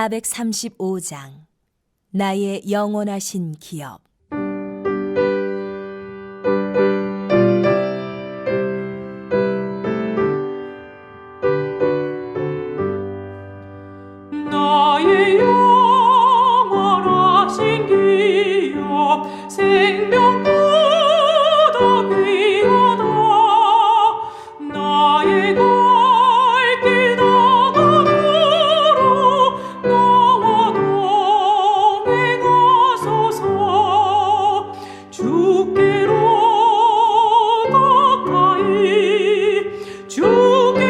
435장 나의 영원하신 기업. 나의 영원하신 기업 생명보다 귀하다. 나의 갈 길 다가도록 나와 동행하소서. 주께로 가까이 주께로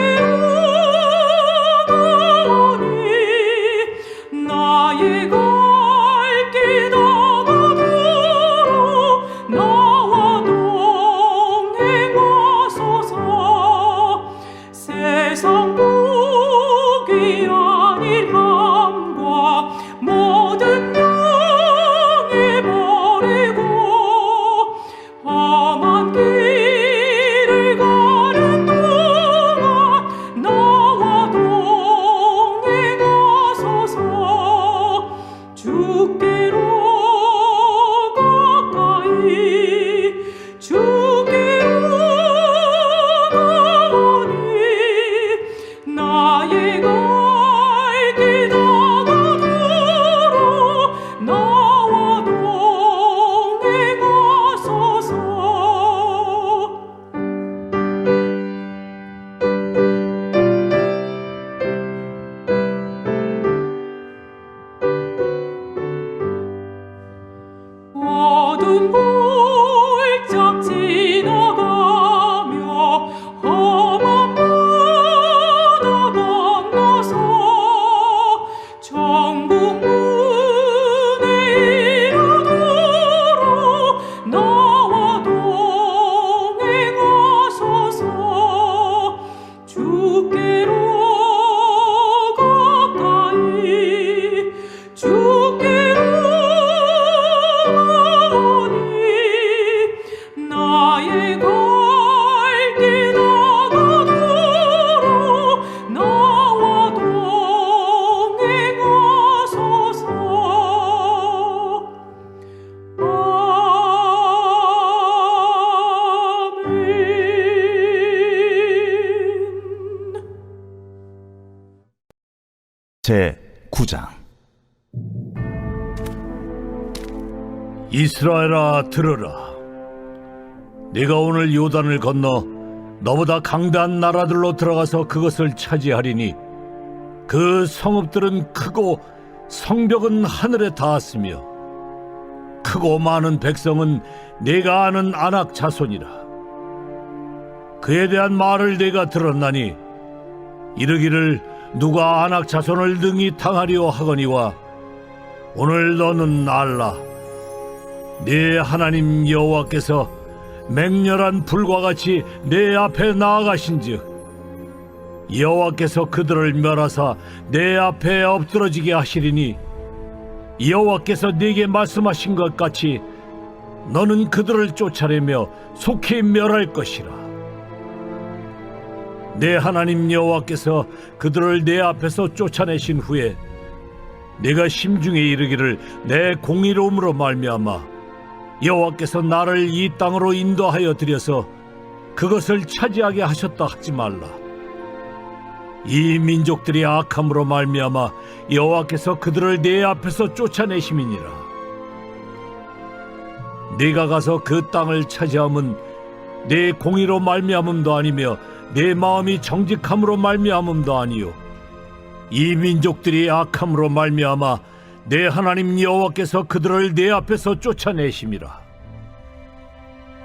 나의 갈 길 다가도록 나와 동행하소서. 세상 복이 아닌 함과 모든 명예 버리고 험한 길을 가는 동안 나와 동행하소서. 주께로 가까이 주께로 가오니 나의 갈 길 다가도록 나와 동행하소서. 어두운 골짝 지나가며 험한 바다 건너서 천국 문에 이르도록 나와 동행하소서. 주께로 가까이 주께로 나의 갈 길 다가도록 나와 동행하소서. 아멘. 제9장 이스라엘아 들으라. 네가 오늘 요단을 건너 너보다 강대한 나라들로 들어가서 그것을 차지하리니 그 성읍들은 크고 성벽은 하늘에 닿았으며 크고 많은 백성은 네가 아는 아낙 자손이라. 그에 대한 말을 네가 들었나니 이르기를 누가 아낙 자손을 능히 당하리오 하거니와 오늘 너는 알라. 네 하나님 여호와께서 맹렬한 불과 같이 내 앞에 나아가신즉 여호와께서 그들을 멸하사 내 앞에 엎드러지게 하시리니 여호와께서 네게 말씀하신 것 같이 너는 그들을 쫓아내며 속히 멸할 것이라. 내 하나님 여호와께서 그들을 내 앞에서 쫓아내신 후에 내가 심중에 이르기를 내 공의로움으로 말미암아 여호와께서 나를 이 땅으로 인도하여 들여서 그것을 차지하게 하셨다 하지 말라. 이 민족들이 악함으로 말미암아 여호와께서 그들을 내 앞에서 쫓아내심이니라. 네가 가서 그 땅을 차지함은 내 공의로 말미암음도 아니며 내 마음이 정직함으로 말미암음도 아니요 이 민족들이 악함으로 말미암아 내 하나님 여호와께서 그들을 내 앞에서 쫓아내심이라.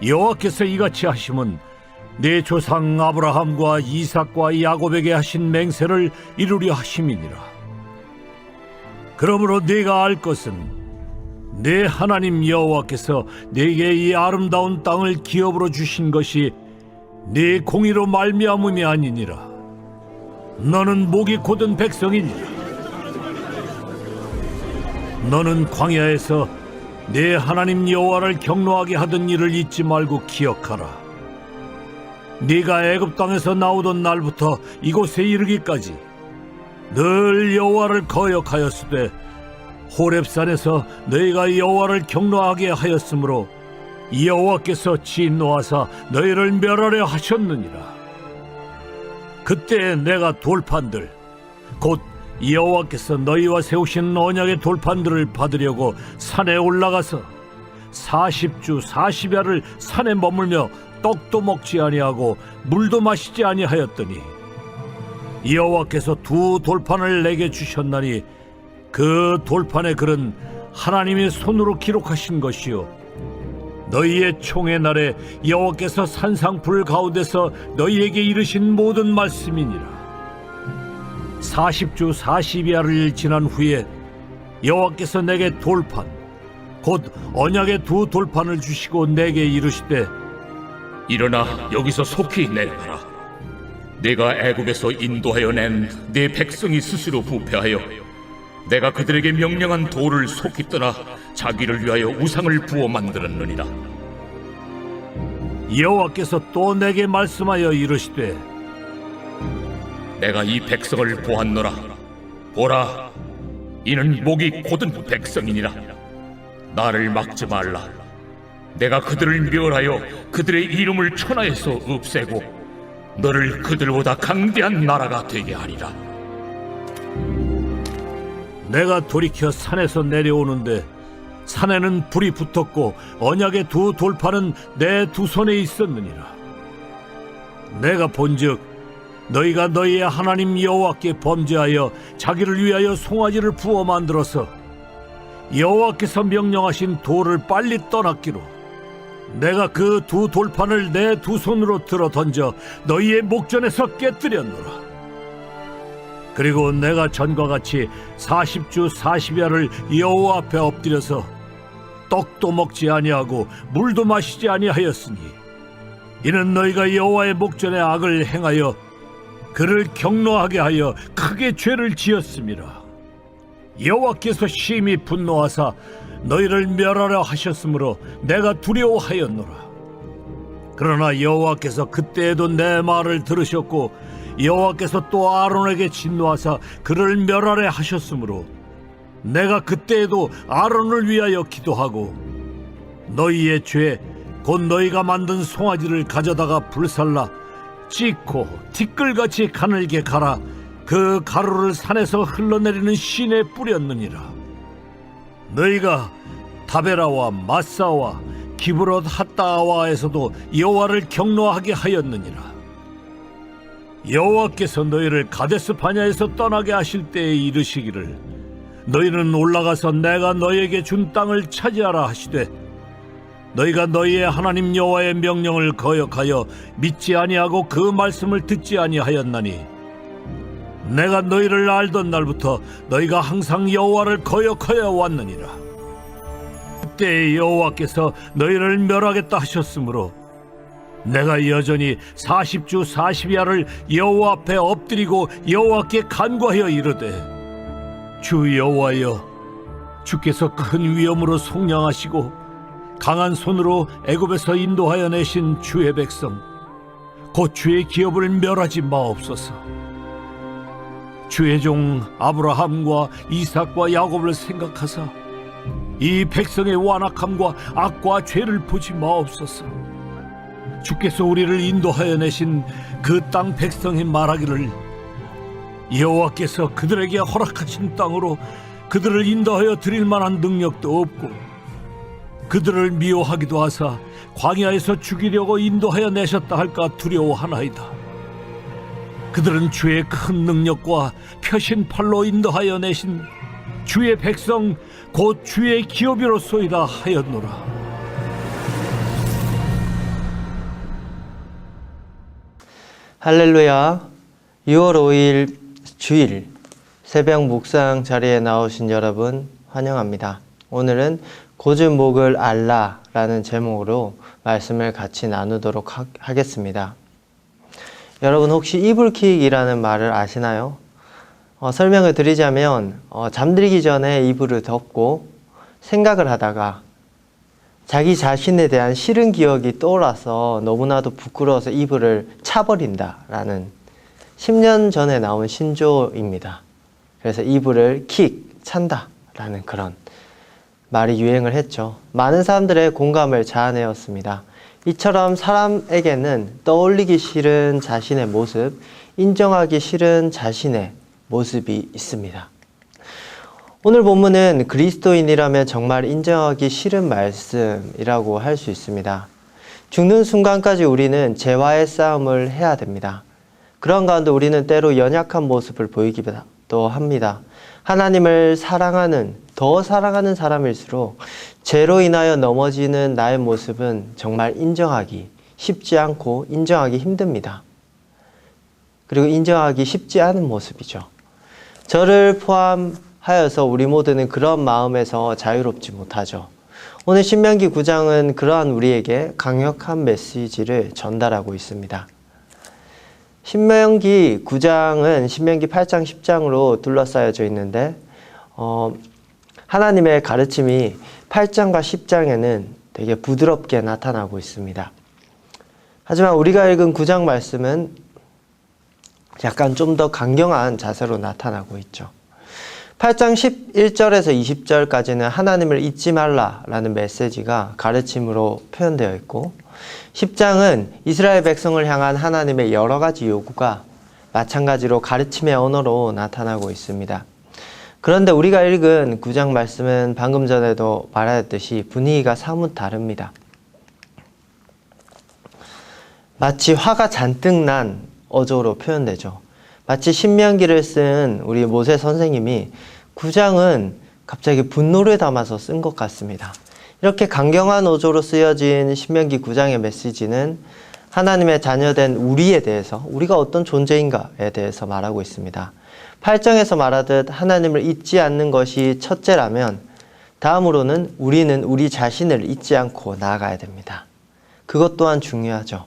여호와께서 이같이 하심은 내 조상 아브라함과 이삭과 야곱에게 하신 맹세를 이루려 하심이니라. 그러므로 네가 알 것은 내 하나님 여호와께서 네게 이 아름다운 땅을 기업으로 주신 것이 네 공의로 말미암음이 아니니라. 너는 목이 곧은 백성이니라. 너는 광야에서 내 하나님 여호와를 경노하게 하던 일을 잊지 말고 기억하라. 네가 애굽 땅에서 나오던 날부터 이곳에 이르기까지 늘 여호와를 거역하였으되 호렙산에서 너희가 여호와를 경노하게 하였으므로 여호와께서 진노하사 너희를 멸하려 하셨느니라. 그때 내가 돌판들 곧 여호와께서 너희와 세우신 언약의 돌판들을 받으려고 산에 올라가서 40주 40야를 산에 머물며 떡도 먹지 아니하고 물도 마시지 아니하였더니 여호와께서 두 돌판을 내게 주셨나니 그 돌판의 글은 하나님의 손으로 기록하신 것이요 너희의 총의 날에 여호와께서 산상불 가운데서 너희에게 이르신 모든 말씀이니라. 40주 40야를 지난 후에 여호와께서 내게 돌판 곧 언약의 두 돌판을 주시고 내게 이르시되 일어나 여기서 속히 내려가라. 내가 애굽에서 인도하여 낸 네 백성이 스스로 부패하여 내가 그들에게 명령한 돌을 속히 떠나 자기를 위하여 우상을 부어 만들었느니라. 여호와께서 또 내게 말씀하여 이르시되 내가 이 백성을 보았노라. 보라, 이는 목이 곧은 백성이니라. 나를 막지 말라. 내가 그들을 멸하여 그들의 이름을 천하에서 없애고 너를 그들보다 강대한 나라가 되게 하리라. 내가 돌이켜 산에서 내려오는데 산에는 불이 붙었고 언약의 두 돌판은 내 두 손에 있었느니라. 내가 본즉 너희가 너희의 하나님 여호와께 범죄하여 자기를 위하여 송아지를 부어 만들어서 여호와께서 명령하신 돌을 빨리 떠났기로 내가 그 두 돌판을 내 두 손으로 들어 던져 너희의 목전에서 깨뜨렸노라. 그리고 내가 전과 같이 40주 40야를 여호와 앞에 엎드려서 떡도 먹지 아니하고 물도 마시지 아니하였으니 이는 너희가 여호와의 목전에 악을 행하여 그를 경노하게 하여 크게 죄를 지었음이라. 여호와께서 심히 분노하사 너희를 멸하려 하셨으므로 내가 두려워하였노라. 그러나 여호와께서 그때에도 내 말을 들으셨고 여호와께서 또 아론에게 진노하사 그를 멸하려 하셨으므로 내가 그때에도 아론을 위하여 기도하고 너희의 죄 곧 너희가 만든 송아지를 가져다가 불살라 찢고 티끌같이 가늘게 갈아 그 가루를 산에서 흘러내리는 신에 뿌렸느니라. 너희가 다베라와 마사와 기브롯 핫다아와에서도 여호와를 경노하게 하였느니라. 여호와께서 너희를 가데스 바냐에서 떠나게 하실 때에 이르시기를 너희는 올라가서 내가 너희에게 준 땅을 차지하라 하시되 너희가 너희의 하나님 여호와의 명령을 거역하여 믿지 아니하고 그 말씀을 듣지 아니하였나니 내가 너희를 알던 날부터 너희가 항상 여호와를 거역하여 왔느니라. 그때 여호와께서 너희를 멸하겠다 하셨으므로 내가 여전히 40주 40야를 여호와 앞에 엎드리고 여호와께 간구하여 이르되 주 여호와여, 주께서 큰 위엄으로 속량하시고 강한 손으로 애굽에서 인도하여 내신 주의 백성 곧 주의 기업을 멸하지 마옵소서. 주의 종 아브라함과 이삭과 야곱을 생각하사 이 백성의 완악함과 악과 죄를 보지 마옵소서. 주께서 우리를 인도하여 내신 그 땅 백성이 말하기를 여호와께서 그들에게 허락하신 땅으로 그들을 인도하여 드릴 만한 능력도 없고 그들을 미워하기도 하사 광야에서 죽이려고 인도하여 내셨다 할까 두려워하나이다. 그들은 주의 큰 능력과 펴신 팔로 인도하여 내신 주의 백성 곧 주의 기업이로소이다 하였노라. 할렐루야. 6월 5일 주일 새벽 묵상 자리에 나오신 여러분 환영합니다. 오늘은 고준 목을 알라라는 제목으로 말씀을 같이 나누도록 하겠습니다. 여러분 혹시 이불킥이라는 말을 아시나요? 설명을 드리자면 잠들기 전에 이불을 덮고 생각을 하다가 자기 자신에 대한 싫은 기억이 떠올라서 너무나도 부끄러워서 이불을 차버린다라는 10년 전에 나온 신조입니다. 그래서 이불을 킥 찬다 라는 그런 말이 유행을 했죠. 많은 사람들의 공감을 자아내었습니다. 이처럼 사람에게는 떠올리기 싫은 자신의 모습, 인정하기 싫은 자신의 모습이 있습니다. 오늘 본문은 그리스도인이라면 정말 인정하기 싫은 말씀이라고 할 수 있습니다. 죽는 순간까지 우리는 죄와의 싸움을 해야 됩니다. 그런 가운데 우리는 때로 연약한 모습을 보이기도 합니다. 하나님을 더 사랑하는 사람일수록 죄로 인하여 넘어지는 나의 모습은 정말 인정하기 쉽지 않고 인정하기 힘듭니다. 그리고 인정하기 쉽지 않은 모습이죠. 저를 포함하여서 우리 모두는 그런 마음에서 자유롭지 못하죠. 오늘 신명기 9장은 그러한 우리에게 강력한 메시지를 전달하고 있습니다. 신명기 9장은 신명기 8장 10장으로 둘러싸여져 있는데 하나님의 가르침이 8장과 10장에는 되게 부드럽게 나타나고 있습니다. 하지만 우리가 읽은 9장 말씀은 약간 좀 더 강경한 자세로 나타나고 있죠. 8장 11절에서 20절까지는 하나님을 잊지 말라라는 메시지가 가르침으로 표현되어 있고 10장은 이스라엘 백성을 향한 하나님의 여러 가지 요구가 마찬가지로 가르침의 언어로 나타나고 있습니다. 그런데 우리가 읽은 9장 말씀은 방금 전에도 말하였듯이 분위기가 사뭇 다릅니다. 마치 화가 잔뜩 난 어조로 표현되죠. 마치 신명기를 쓴 우리 모세 선생님이 9장은 갑자기 분노를 담아서 쓴 것 같습니다. 이렇게 강경한 어조로 쓰여진 신명기 9장의 메시지는 하나님의 자녀된 우리에 대해서, 우리가 어떤 존재인가에 대해서 말하고 있습니다. 8장에서 말하듯 하나님을 잊지 않는 것이 첫째라면 다음으로는 우리는 우리 자신을 잊지 않고 나아가야 됩니다. 그것 또한 중요하죠.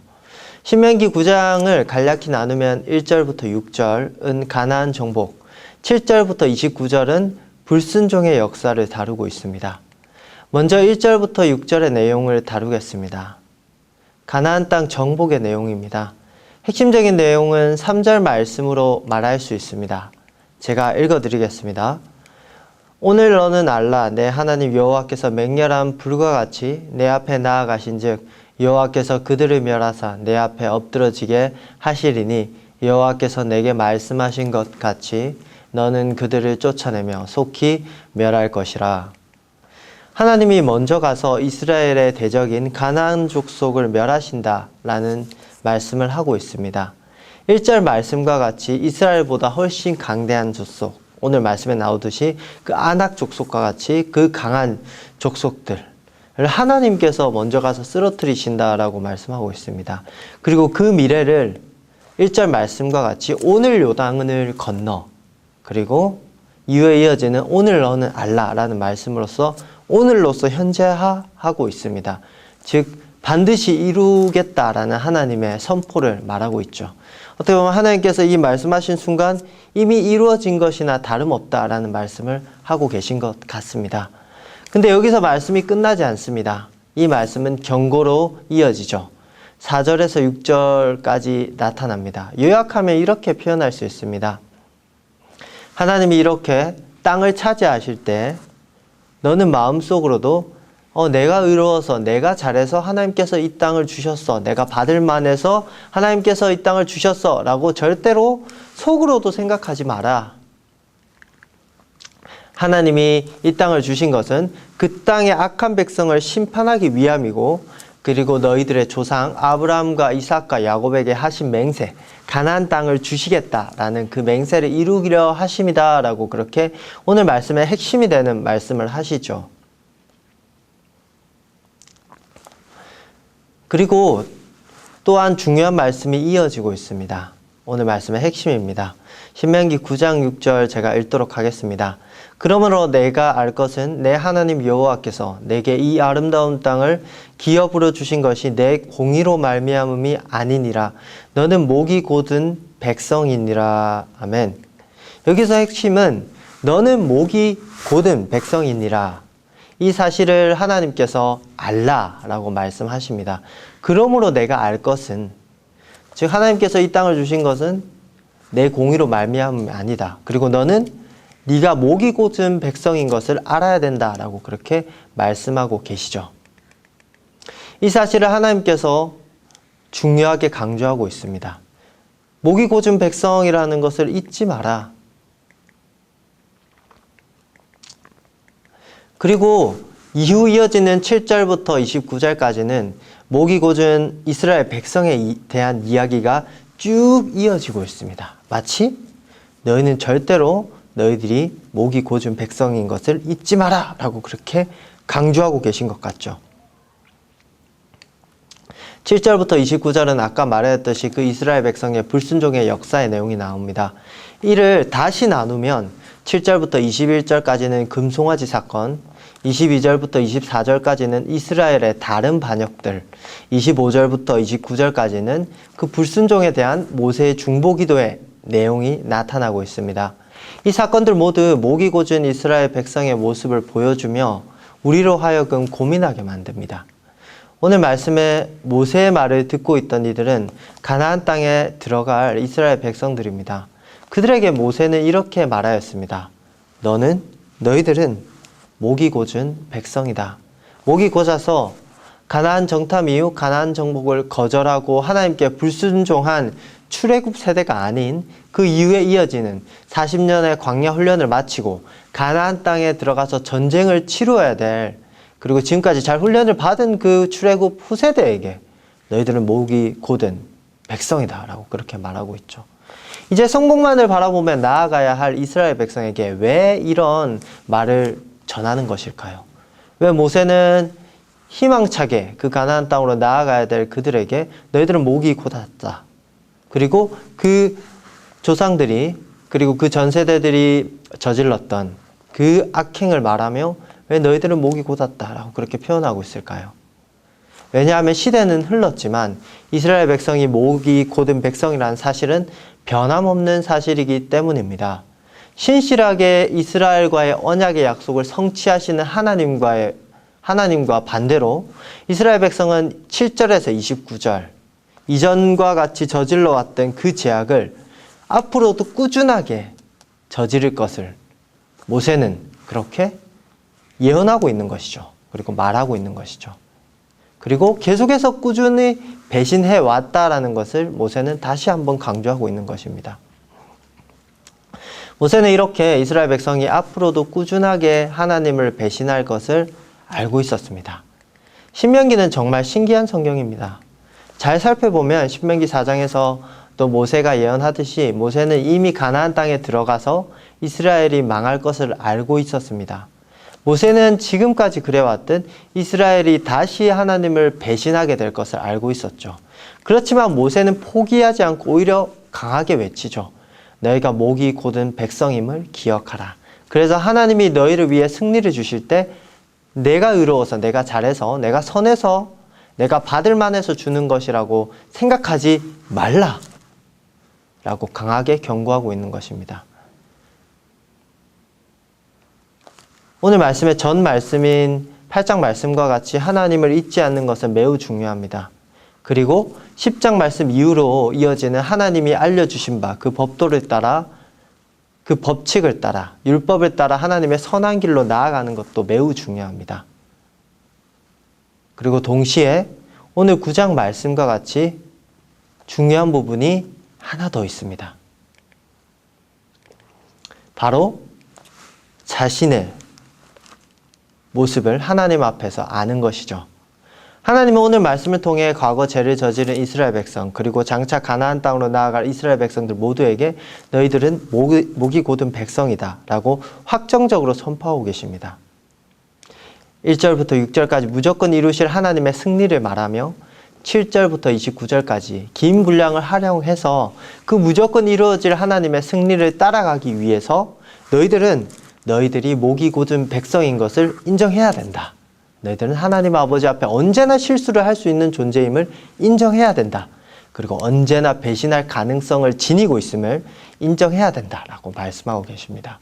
신명기 9장을 간략히 나누면 1절부터 6절은 가나안 정복, 7절부터 29절은 불순종의 역사를 다루고 있습니다. 먼저 1절부터 6절의 내용을 다루겠습니다. 가나안 땅 정복의 내용입니다. 핵심적인 내용은 3절 말씀으로 말할 수 있습니다. 제가 읽어드리겠습니다. 오늘 너는 알라 내 하나님 여호와께서 맹렬한 불과 같이 내 앞에 나아가신즉 여호와께서 그들을 멸하사 내 앞에 엎드러지게 하시리니 여호와께서 내게 말씀하신 것 같이 너는 그들을 쫓아내며 속히 멸할 것이라. 하나님이 먼저 가서 이스라엘의 대적인 가나안 족속을 멸하신다라는 말씀을 하고 있습니다. 1절 말씀과 같이 이스라엘보다 훨씬 강대한 족속, 오늘 말씀에 나오듯이 그 아낙 족속과 같이 그 강한 족속들 하나님께서 먼저 가서 쓰러뜨리신다라고 말씀하고 있습니다. 그리고 그 미래를 1절 말씀과 같이 오늘 요단을 건너, 그리고 이후에 이어지는 오늘 너는 알라라는 말씀으로써 오늘로서 현재하고 있습니다. 즉 반드시 이루겠다라는 하나님의 선포를 말하고 있죠. 어떻게 보면 하나님께서 이 말씀하신 순간 이미 이루어진 것이나 다름없다라는 말씀을 하고 계신 것 같습니다. 근데 여기서 말씀이 끝나지 않습니다. 이 말씀은 경고로 이어지죠. 4절에서 6절까지 나타납니다. 요약하면 이렇게 표현할 수 있습니다. 하나님이 이렇게 땅을 차지하실 때 너는 마음속으로도 내가 의로워서 내가 잘해서 하나님께서 이 땅을 주셨어, 내가 받을 만해서 하나님께서 이 땅을 주셨어 라고 절대로 속으로도 생각하지 마라. 하나님이 이 땅을 주신 것은 그 땅의 악한 백성을 심판하기 위함이고, 그리고 너희들의 조상 아브라함과 이삭과 야곱에게 하신 맹세, 가나안 땅을 주시겠다라는 그 맹세를 이루기려 하심이다 라고 그렇게 오늘 말씀의 핵심이 되는 말씀을 하시죠. 그리고 또한 중요한 말씀이 이어지고 있습니다. 오늘 말씀의 핵심입니다. 신명기 9장 6절 제가 읽도록 하겠습니다. 그러므로 내가 알 것은 내 하나님 여호와께서 내게 이 아름다운 땅을 기업으로 주신 것이 내 공의로 말미암음이 아니니라. 너는 목이 곧은 백성이니라. 아멘. 여기서 핵심은 너는 목이 곧은 백성이니라. 이 사실을 하나님께서 알라라고 말씀하십니다. 그러므로 내가 알 것은, 즉 하나님께서 이 땅을 주신 것은 내 공의로 말미암음이 아니다. 그리고 너는 네가 목이 곧은 백성인 것을 알아야 된다라고 그렇게 말씀하고 계시죠. 이 사실을 하나님께서 중요하게 강조하고 있습니다. 목이 곧은 백성이라는 것을 잊지 마라. 그리고 이후 이어지는 7절부터 29절까지는 목이 곧은 이스라엘 백성에 대한 이야기가 쭉 이어지고 있습니다. 마치 너희는 절대로 너희들이 목이 곧은 백성인 것을 잊지 마라 라고 그렇게 강조하고 계신 것 같죠. 7절부터 29절은 아까 말했듯이 그 이스라엘 백성의 불순종의 역사의 내용이 나옵니다. 이를 다시 나누면 7절부터 21절까지는 금송아지 사건, 22절부터 24절까지는 이스라엘의 다른 반역들, 25절부터 29절까지는 그 불순종에 대한 모세의 중보기도의 내용이 나타나고 있습니다. 이 사건들 모두 목이 곧은 이스라엘 백성의 모습을 보여주며 우리로 하여금 고민하게 만듭니다. 오늘 말씀에 모세의 말을 듣고 있던 이들은 가나안 땅에 들어갈 이스라엘 백성들입니다. 그들에게 모세는 이렇게 말하였습니다. 너희들은 목이 곧은 백성이다. 목이 곧아서 가나안 정탐 이후 가나안 정복을 거절하고 하나님께 불순종한 출애굽 세대가 아닌 그 이후에 이어지는 40년의 광야 훈련을 마치고 가나안 땅에 들어가서 전쟁을 치루어야 될, 그리고 지금까지 잘 훈련을 받은 그 출애굽 후세대에게 너희들은 목이 곧은 백성이다 라고 그렇게 말하고 있죠. 이제 성공만을 바라보며 나아가야 할 이스라엘 백성에게 왜 이런 말을 전하는 것일까요? 왜 모세는 희망차게 그 가나안 땅으로 나아가야 될 그들에게 너희들은 목이 곧았다, 그리고 그 조상들이, 그리고 그 전 세대들이 저질렀던 그 악행을 말하며 왜 너희들은 목이 곧았다라고 그렇게 표현하고 있을까요? 왜냐하면 시대는 흘렀지만 이스라엘 백성이 목이 곧은 백성이라는 사실은 변함없는 사실이기 때문입니다. 신실하게 이스라엘과의 언약의 약속을 성취하시는 하나님과 반대로 이스라엘 백성은 7절에서 29절 이전과 같이 저질러 왔던 그 죄악을 앞으로도 꾸준하게 저지를 것을 모세는 그렇게 예언하고 있는 것이죠. 그리고 말하고 있는 것이죠. 그리고 계속해서 꾸준히 배신해 왔다라는 것을 모세는 다시 한번 강조하고 있는 것입니다. 모세는 이렇게 이스라엘 백성이 앞으로도 꾸준하게 하나님을 배신할 것을 알고 있었습니다. 신명기는 정말 신기한 성경입니다. 잘 살펴보면 신명기 4장에서 또 모세가 예언하듯이 모세는 이미 가나안 땅에 들어가서 이스라엘이 망할 것을 알고 있었습니다. 모세는 지금까지 그래왔듯 이스라엘이 다시 하나님을 배신하게 될 것을 알고 있었죠. 그렇지만 모세는 포기하지 않고 오히려 강하게 외치죠. 너희가 목이 곧은 백성임을 기억하라. 그래서 하나님이 너희를 위해 승리를 주실 때 내가 의로워서, 내가 잘해서, 내가 선해서, 내가 받을 만해서 주는 것이라고 생각하지 말라 라고 강하게 경고하고 있는 것입니다. 오늘 말씀의 전 말씀인 8장 말씀과 같이 하나님을 잊지 않는 것은 매우 중요합니다. 그리고 10장 말씀 이후로 이어지는 하나님이 알려주신 바 그 법도를 따라, 그 법칙을 따라, 율법을 따라 하나님의 선한 길로 나아가는 것도 매우 중요합니다. 그리고 동시에 오늘 9장 말씀과 같이 중요한 부분이 하나 더 있습니다. 바로 자신의 모습을 하나님 앞에서 아는 것이죠. 하나님은 오늘 말씀을 통해 과거 죄를 저지른 이스라엘 백성, 그리고 장차 가나안 땅으로 나아갈 이스라엘 백성들 모두에게 너희들은 목이 곧은 백성이다 라고 확정적으로 선포하고 계십니다. 1절부터 6절까지 무조건 이루실 하나님의 승리를 말하며 7절부터 29절까지 긴 분량을 활용해서 그 무조건 이루어질 하나님의 승리를 따라가기 위해서 너희들이 목이 곧은 백성인 것을 인정해야 된다. 너희들은 하나님 아버지 앞에 언제나 실수를 할 수 있는 존재임을 인정해야 된다. 그리고 언제나 배신할 가능성을 지니고 있음을 인정해야 된다라고 말씀하고 계십니다.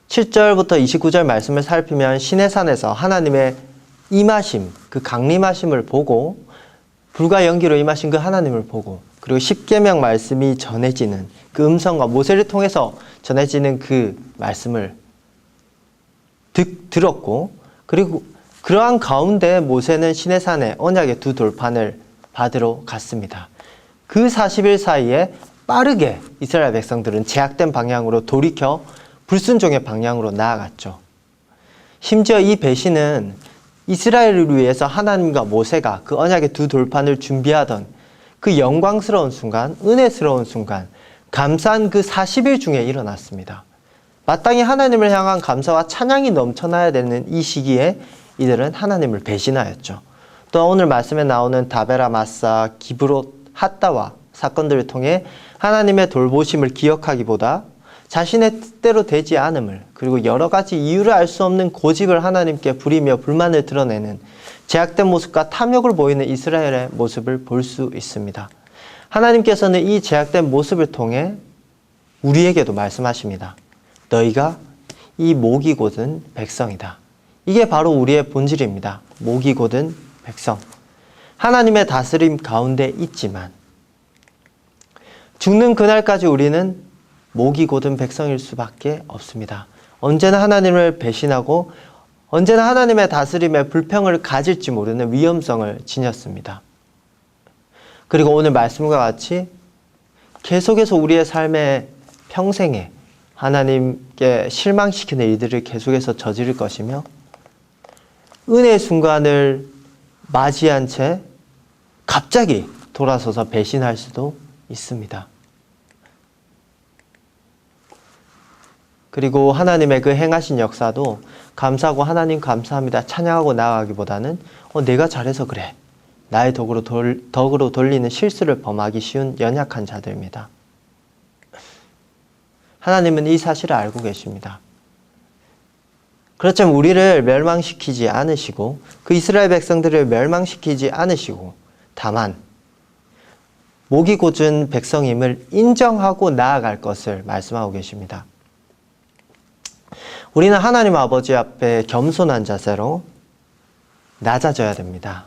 7절부터 29절 말씀을 살피면 시내산에서 하나님의 임하심, 그 강림하심을 보고 불과 연기로 임하신 그 하나님을 보고, 그리고 십계명 말씀이 전해지는 그 음성과 모세를 통해서 전해지는 그 말씀을 들었고, 그리고 그러한 가운데 모세는 시내산에 언약의 두 돌판을 받으러 갔습니다. 그 40일 사이에 빠르게 이스라엘 백성들은 제약된 방향으로 돌이켜 불순종의 방향으로 나아갔죠. 심지어 이 배신은 이스라엘을 위해서 하나님과 모세가 그 언약의 두 돌판을 준비하던 그 영광스러운 순간, 은혜스러운 순간, 감사한 그 40일 중에 일어났습니다. 마땅히 하나님을 향한 감사와 찬양이 넘쳐나야 되는 이 시기에 이들은 하나님을 배신하였죠. 또 오늘 말씀에 나오는 다베라, 마사, 기브롯, 핫다와 사건들을 통해 하나님의 돌보심을 기억하기보다 자신의 뜻대로 되지 않음을, 그리고 여러 가지 이유를 알 수 없는 고집을 하나님께 부리며 불만을 드러내는 제약된 모습과 탐욕을 보이는 이스라엘의 모습을 볼 수 있습니다. 하나님께서는 이 제약된 모습을 통해 우리에게도 말씀하십니다. 너희가 이 목이 곧은 백성이다. 이게 바로 우리의 본질입니다. 목이 곧은 백성. 하나님의 다스림 가운데 있지만 죽는 그날까지 우리는 목이 곧은 백성일 수밖에 없습니다. 언제나 하나님을 배신하고 언제나 하나님의 다스림에 불평을 가질지 모르는 위험성을 지녔습니다. 그리고 오늘 말씀과 같이 계속해서 우리의 삶의 평생에 하나님께 실망시키는 일들을 계속해서 저지를 것이며 은혜의 순간을 맞이한 채 갑자기 돌아서서 배신할 수도 있습니다. 그리고 하나님의 그 행하신 역사도 감사하고 하나님 감사합니다 찬양하고 나아가기보다는 내가 잘해서 그래, 나의 덕으로 돌리는 실수를 범하기 쉬운 연약한 자들입니다. 하나님은 이 사실을 알고 계십니다. 그렇지만 우리를 멸망시키지 않으시고 그 이스라엘 백성들을 멸망시키지 않으시고 다만 목이 곧은 백성임을 인정하고 나아갈 것을 말씀하고 계십니다. 우리는 하나님 아버지 앞에 겸손한 자세로 낮아져야 됩니다.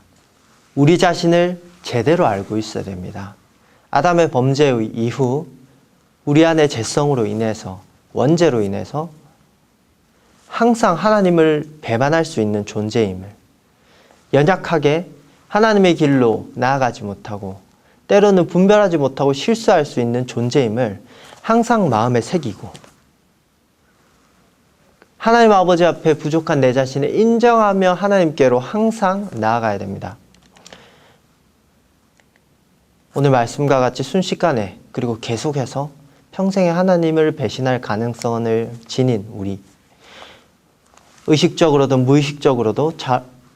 우리 자신을 제대로 알고 있어야 됩니다. 아담의 범죄 이후 우리 안의 죄성으로 인해서, 원죄로 인해서 항상 하나님을 배반할 수 있는 존재임을, 연약하게 하나님의 길로 나아가지 못하고 때로는 분별하지 못하고 실수할 수 있는 존재임을 항상 마음에 새기고 하나님 아버지 앞에 부족한 내 자신을 인정하며 하나님께로 항상 나아가야 됩니다. 오늘 말씀과 같이 순식간에 그리고 계속해서 평생에 하나님을 배신할 가능성을 지닌 우리, 의식적으로든 무의식적으로도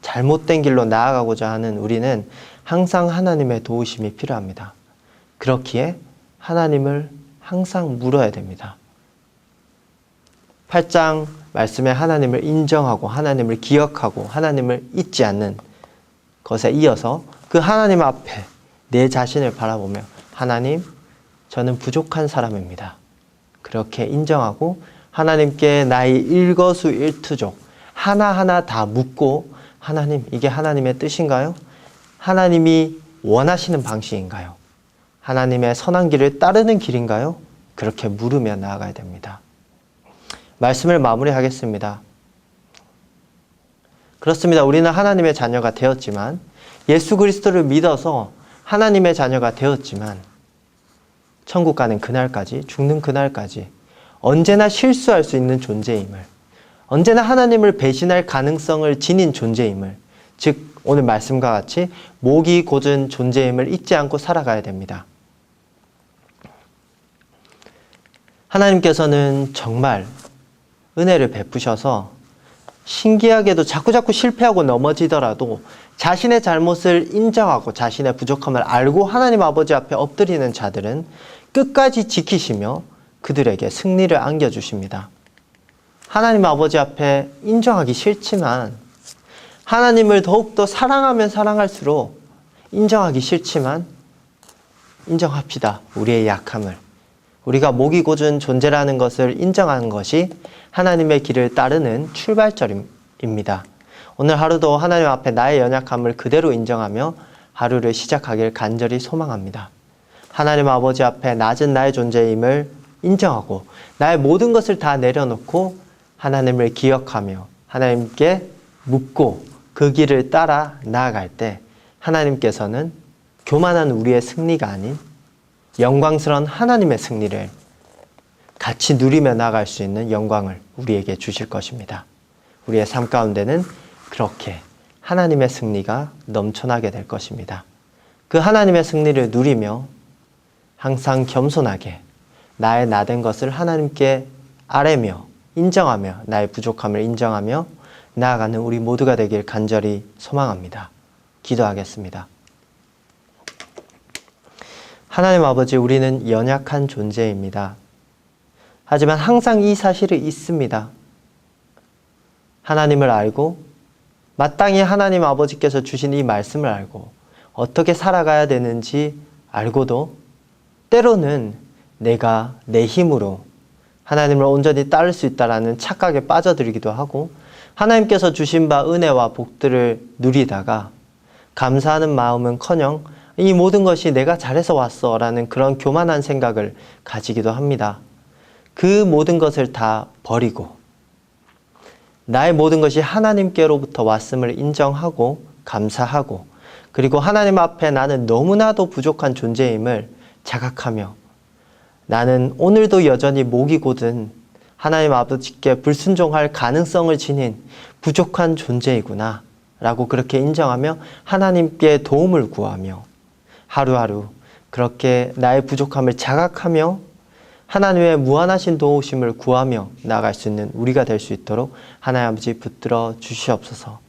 잘못된 길로 나아가고자 하는 우리는 항상 하나님의 도우심이 필요합니다. 그렇기에 하나님을 항상 물어야 됩니다. 8장 말씀에 하나님을 인정하고 하나님을 기억하고 하나님을 잊지 않는 것에 이어서 그 하나님 앞에 내 자신을 바라보며 하나님, 저는 부족한 사람입니다. 그렇게 인정하고 하나님께 나의 일거수일투족 하나하나 다 묻고 하나님, 이게 하나님의 뜻인가요? 하나님이 원하시는 방식인가요? 하나님의 선한 길을 따르는 길인가요? 그렇게 물으며 나아가야 됩니다. 말씀을 마무리하겠습니다. 그렇습니다. 우리는 하나님의 자녀가 되었지만, 예수 그리스도를 믿어서 하나님의 자녀가 되었지만, 천국 가는 그날까지, 죽는 그날까지 언제나 실수할 수 있는 존재임을, 언제나 하나님을 배신할 가능성을 지닌 존재임을, 즉 오늘 말씀과 같이 목이 곧은 존재임을 잊지 않고 살아가야 됩니다. 하나님께서는 정말 은혜를 베푸셔서 신기하게도 자꾸자꾸 실패하고 넘어지더라도 자신의 잘못을 인정하고 자신의 부족함을 알고 하나님 아버지 앞에 엎드리는 자들은 끝까지 지키시며 그들에게 승리를 안겨주십니다. 하나님 아버지 앞에 인정하기 싫지만, 하나님을 더욱더 사랑하면 사랑할수록 인정하기 싫지만 인정합시다. 우리의 약함을. 우리가 목이 곧은 존재라는 것을 인정하는 것이 하나님의 길을 따르는 출발점입니다. 오늘 하루도 하나님 앞에 나의 연약함을 그대로 인정하며 하루를 시작하길 간절히 소망합니다. 하나님 아버지 앞에 낮은 나의 존재임을 인정하고 나의 모든 것을 다 내려놓고 하나님을 기억하며 하나님께 묻고 그 길을 따라 나아갈 때 하나님께서는 교만한 우리의 승리가 아닌 영광스러운 하나님의 승리를 같이 누리며 나아갈 수 있는 영광을 우리에게 주실 것입니다. 우리의 삶 가운데는 그렇게 하나님의 승리가 넘쳐나게 될 것입니다. 그 하나님의 승리를 누리며 항상 겸손하게 나의 나된 것을 하나님께 아뢰며 인정하며 나의 부족함을 인정하며 나아가는 우리 모두가 되길 간절히 소망합니다. 기도하겠습니다. 하나님 아버지, 우리는 연약한 존재입니다. 하지만 항상 이 사실을 잊습니다. 하나님을 알고 마땅히 하나님 아버지께서 주신 이 말씀을 알고 어떻게 살아가야 되는지 알고도 때로는 내가 내 힘으로 하나님을 온전히 따를 수 있다라는 착각에 빠져들기도 하고 하나님께서 주신 바 은혜와 복들을 누리다가 감사하는 마음은커녕 이 모든 것이 내가 잘해서 왔어 라는 그런 교만한 생각을 가지기도 합니다. 그 모든 것을 다 버리고 나의 모든 것이 하나님께로부터 왔음을 인정하고 감사하고 그리고 하나님 앞에 나는 너무나도 부족한 존재임을 자각하며 나는 오늘도 여전히 목이 곧은 하나님 아버지께 불순종할 가능성을 지닌 부족한 존재이구나 라고 그렇게 인정하며 하나님께 도움을 구하며 하루하루 그렇게 나의 부족함을 자각하며 하나님의 무한하신 도우심을 구하며 나아갈 수 있는 우리가 될 수 있도록 하나님 아버지 붙들어 주시옵소서.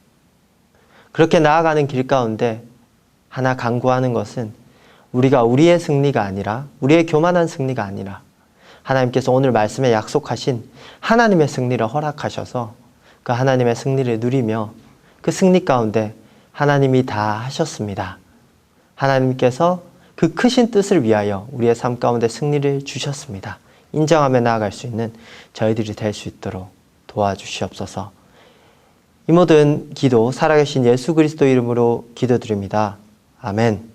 그렇게 나아가는 길 가운데 하나 간구하는 것은 우리가 우리의 승리가 아니라 우리의 교만한 승리가 아니라 하나님께서 오늘 말씀에 약속하신 하나님의 승리를 허락하셔서 그 하나님의 승리를 누리며 그 승리 가운데 하나님이 다 하셨습니다. 하나님께서 그 크신 뜻을 위하여 우리의 삶 가운데 승리를 주셨습니다. 인정하며 나아갈 수 있는 저희들이 될 수 있도록 도와주시옵소서. 이 모든 기도 살아계신 예수 그리스도 이름으로 기도드립니다. 아멘.